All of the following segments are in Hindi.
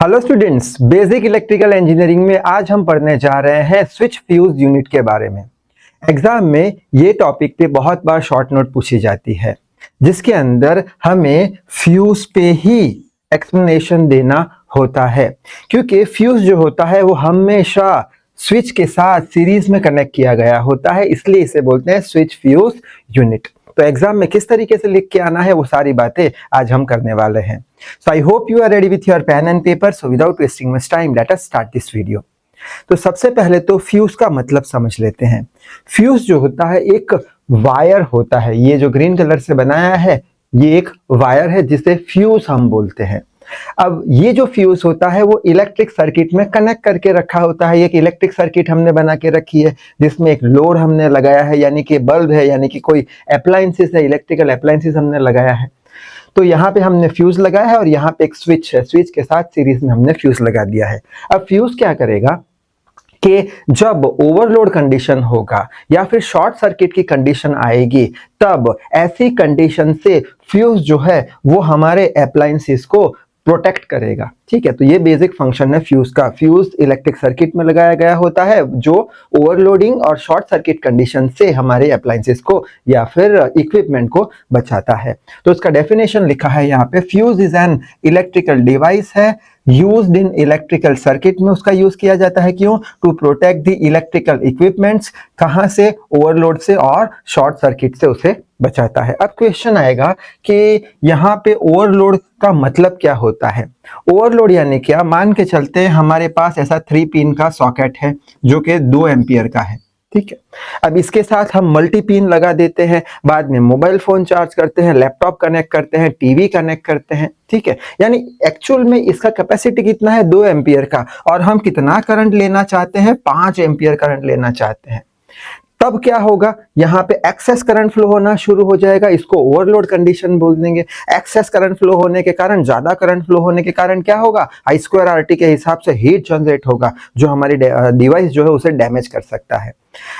Hello students, basic electrical engineering में आज हम पढ़ने जा रहे हैं स्विच फ्यूज यूनिट के बारे में। एग्जाम में ये टॉपिक पे बहुत बार शॉर्ट नोट पूछी जाती है, जिसके अंदर हमें फ्यूज पे ही एक्सप्लेनेशन देना होता है, क्योंकि फ्यूज जो होता है वो हमेशा स्विच के साथ सीरीज में कनेक्ट किया गया होता है, इसलिए इसे बोलते हैं स्विच फ्यूज यूनिट। तो एग्जाम में किस तरीके से लिख के आना है वो सारी बातें आज हम करने वाले हैं। So I hope you are ready with your pen and paper. So without wasting much time, let us start this video. तो सबसे पहले तो फ्यूज का मतलब समझ लेते हैं। फ्यूज जो होता है एक वायर होता है, ये जो ग्रीन कलर से बनाया है ये एक वायर है जिसे फ्यूज हम बोलते हैं। अब ये जो फ्यूज होता है वो इलेक्ट्रिक सर्किट में कनेक्ट करके रखा होता है। एक इलेक्ट्रिक सर्किट हमने बना के रखी है जिसमें एक लोड हमने लगाया है, यानी कि बल्ब है, यानी कि कोई अप्लायंसेस है, इलेक्ट्रिकल अप्लायंसेस हमने लगाया है। तो यहाँ पे हमने फ्यूज लगाया है और यहाँ पे एक स्विच है, स्विच के साथ सीरीज में हमने फ्यूज लगा दिया है। अब फ्यूज क्या करेगा कि जब ओवरलोड कंडीशन होगा या फिर शॉर्ट सर्किट की कंडीशन आएगी, तब ऐसी कंडीशन से फ्यूज जो है वो हमारे अप्लायंसेस को प्रोटेक्ट करेगा। ठीक है, तो ये बेसिक फंक्शन है फ्यूज का। फ्यूज इलेक्ट्रिक सर्किट में लगाया गया होता है जो ओवरलोडिंग और शॉर्ट सर्किट कंडीशन से हमारे अप्लायंसेस को या फिर इक्विपमेंट को बचाता है। तो इसका डेफिनेशन लिखा है यहाँ पे, fuse is an electrical device है यूज्ड इन इलेक्ट्रिकल सर्किट में उसका यूज किया जाता है। क्यों? To protect the electrical equipments. कहां से? ओवरलोड से और शॉर्ट सर्किट से उसे बचाता है। अब क्वेश्चन आएगा कि यहाँ पे ओवरलोड का मतलब क्या होता है। ओवरलोड यानी क्या? मान के चलते हैं हमारे पास ऐसा 3 पिन का सॉकेट है जो कि 2 एम्पियर का है। ठीक है, अब इसके साथ हम मल्टी पिन लगा देते हैं, बाद में मोबाइल फोन चार्ज करते हैं, लैपटॉप कनेक्ट करते हैं, टीवी कनेक्ट करते हैं। ठीक है, यानी एक्चुअल में इसका कैपेसिटी कितना है? 2 एम्पियर का, और हम कितना करंट लेना चाहते हैं? 5 एम्पियर करंट लेना चाहते हैं। तब क्या होगा? यहाँ पे एक्सेस करंट फ्लो होना शुरू हो जाएगा, इसको ओवरलोड कंडीशन बोल देंगे। एक्सेस करंट फ्लो होने के कारण, ज्यादा करंट फ्लो होने के कारण क्या होगा? I²RT के हिसाब से हीट जनरेट होगा जो हमारी डिवाइस जो है उसे डैमेज कर सकता है।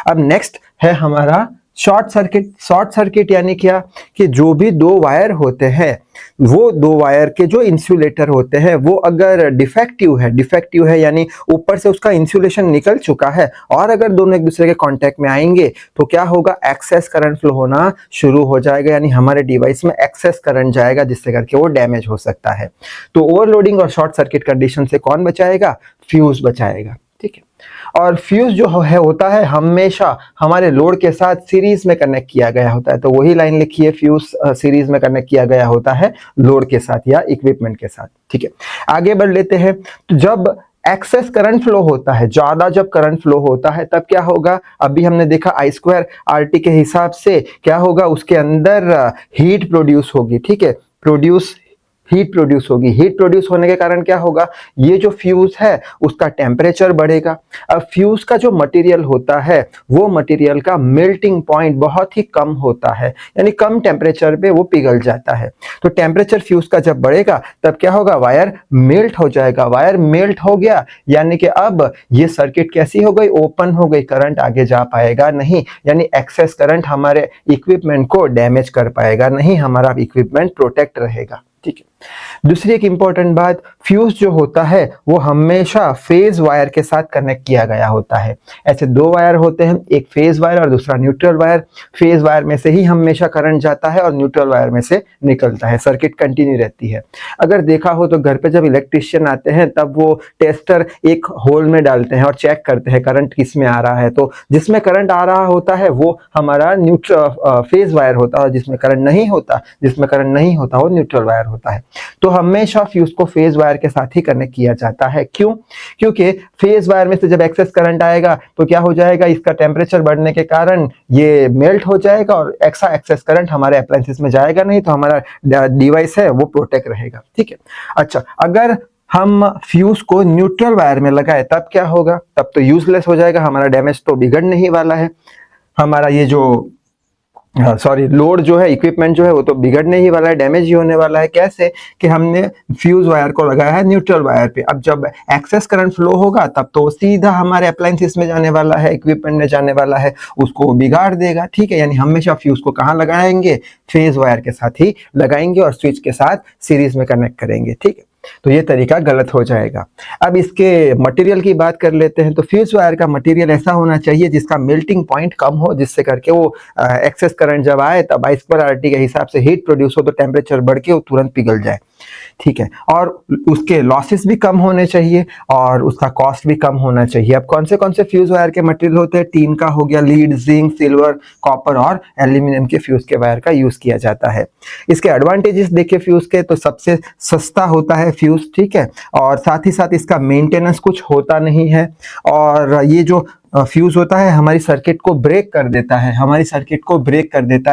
अब नेक्स्ट है हमारा शॉर्ट सर्किट। शॉर्ट सर्किट यानी क्या? कि जो भी 2 वायर होते हैं, वो 2 वायर के जो इंसुलेटर होते हैं वो अगर डिफेक्टिव है यानी ऊपर से उसका इंसुलेशन निकल चुका है और अगर दोनों एक दूसरे के कांटेक्ट में आएंगे तो क्या होगा? एक्सेस करंट फ्लो होना शुरू हो जाएगा, यानी हमारे डिवाइस में एक्सेस करंट जाएगा जिससे करके वो डैमेज हो सकता है। तो ओवरलोडिंग और शॉर्ट सर्किट कंडीशन से कौन बचाएगा? फ्यूज बचाएगा। ठीक है, और फ्यूज जो है होता है हमेशा हमारे लोड के साथ सीरीज में कनेक्ट किया गया होता है। तो वही लाइन लिखी है, फ्यूज सीरीज में कनेक्ट किया गया होता है लोड के साथ या इक्विपमेंट के साथ। ठीक है, आगे बढ़ लेते हैं। तो जब एक्सेस करंट फ्लो होता है, ज्यादा जब करंट फ्लो होता है तब क्या होगा? अभी हमने देखा I²RT के हिसाब से क्या होगा? उसके अंदर हीट प्रोड्यूस होगी। ठीक है, हीट प्रोड्यूस होगी। हीट प्रोड्यूस होने के कारण क्या होगा? ये जो फ्यूज है उसका टेम्परेचर बढ़ेगा। अब फ्यूज का जो मटेरियल होता है वो मटेरियल का मेल्टिंग पॉइंट बहुत ही कम होता है, यानी कम टेम्परेचर पे वो पिघल जाता है। तो टेम्परेचर फ्यूज का जब बढ़ेगा तब क्या होगा? वायर मेल्ट हो जाएगा। वायर मेल्ट हो गया यानी कि अब ये सर्किट कैसी हो गई? ओपन हो गई, करंट आगे जा पाएगा नहीं, यानी एक्सेस करंट हमारे इक्विपमेंट को डैमेज कर पाएगा नहीं, हमारा इक्विपमेंट प्रोटेक्ट रहेगा। ठीक है, दूसरी एक इंपॉर्टेंट बात, फ्यूज जो होता है वो हमेशा फेज वायर के साथ कनेक्ट किया गया होता है। ऐसे 2 वायर होते हैं, एक फेज वायर और दूसरा न्यूट्रल वायर। फेज वायर में से ही हमेशा करंट जाता है और न्यूट्रल वायर में से निकलता है, सर्किट कंटिन्यू रहती है। अगर देखा हो तो घर पे जब इलेक्ट्रिशियन आते हैं तब वो टेस्टर एक होल में डालते हैं और चेक करते हैं करंट किस में आ रहा है। तो जिसमें करंट आ रहा होता है वो हमारा फेज वायर होता है, जिसमें करंट नहीं होता वो न्यूट्रल वायर होता है। तो हमेशा फ्यूज को फेज वायर के साथ ही कनेक्ट किया जाता है। क्यों? क्योंकि फेज वायर में से जब एक्सेस करंट आएगा तो क्या हो जाएगा? इसका टेम्परेचर बढ़ने के कारण ये मेल्ट हो जाएगा और एक्स्ट्रा एक्सेस करंट हमारे अप्लायंसेस में जाएगा नहीं, तो हमारा डिवाइस है वो प्रोटेक्ट रहेगा। ठीक है, अच्छा, अगर हम फ्यूज को न्यूट्रल वायर में लगाए तब क्या होगा? तब तो यूजलेस हो जाएगा, हमारा डैमेज तो बिगड़ने ही वाला है। हमारा ये जो लोड जो है, इक्विपमेंट जो है वो तो बिगड़ने ही वाला है, डैमेज ही होने वाला है। कैसे? कि हमने फ्यूज वायर को लगाया है न्यूट्रल वायर पे। अब जब एक्सेस करंट फ्लो होगा तब तो सीधा हमारे अप्लायंसेस में जाने वाला है, इक्विपमेंट में जाने वाला है, उसको बिगाड़ देगा। ठीक है, यानी हमेशा फ्यूज को कहाँ लगाएंगे? फेज वायर के साथ ही लगाएंगे और स्विच के साथ सीरीज में कनेक्ट करेंगे। ठीक है, तो ये तरीका गलत हो जाएगा। अब इसके मटेरियल की बात कर लेते हैं। तो फ्यूज वायर का मटेरियल ऐसा होना चाहिए जिसका मेल्टिंग पॉइंट कम हो, जिससे करके वो एक्सेस करंट जब आए तब I²RT के हिसाब से हीट प्रोड्यूस हो तो टेम्परेचर बढ़ के वो तुरंत पिघल जाए, ठीक है। और उसके लॉसेस भी कम होने चाहिए और उसका कॉस्ट भी कम होना चाहिए। अब कौन से फ्यूज वायर के मटेरियल होते हैं? टीन का हो गया, लीड, जिंक, सिल्वर, कॉपर और एल्यूमिनियम के फ्यूज के वायर का यूज किया जाता है। इसके एडवांटेजेस देखे फ्यूज के, तो सबसे सस्ता होता है फ्यूज, ठीक है, और साथ ही साथ इसका मेंटेनेंस कुछ होता नहीं है। और ये जो फ्यूज होता है हमारी सर्किट को ब्रेक कर देता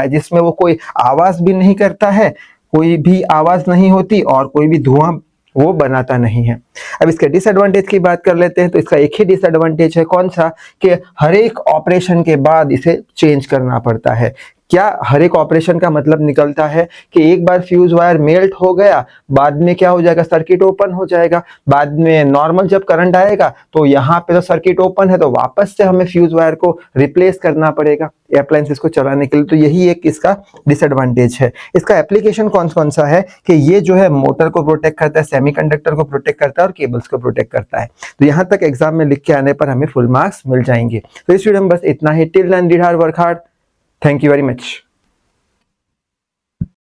है, जिसमें वो कोई आवाज भी नहीं करता है, कोई भी आवाज नहीं होती और कोई भी धुआं वो बनाता नहीं है। अब इसके डिसएडवांटेज की बात कर लेते हैं। तो इसका एक ही डिसएडवांटेज है, कौन सा? कि हर एक ऑपरेशन के बाद इसे चेंज करना पड़ता है। क्या हर एक ऑपरेशन का मतलब निकलता है कि एक बार फ्यूज वायर मेल्ट हो गया, बाद में क्या हो जाएगा? सर्किट ओपन हो जाएगा। बाद में नॉर्मल जब करंट आएगा तो यहाँ पे तो सर्किट ओपन है, तो वापस से हमें फ्यूज वायर को रिप्लेस करना पड़ेगा अप्लायंसेस को चलाने के लिए। तो यही एक इसका डिसएडवांटेज है। इसका एप्लीकेशन कौन सा है कि ये जो है मोटर को प्रोटेक्ट करता है, सेमीकंडक्टर को प्रोटेक्ट करता है और केबल्स को प्रोटेक्ट करता है। तो यहाँ तक एग्जाम में लिख के आने पर हमें फुल मार्क्स मिल जाएंगे। तो इस वीडियो में बस इतना ही। Till then read hard, work hard. Thank you very much.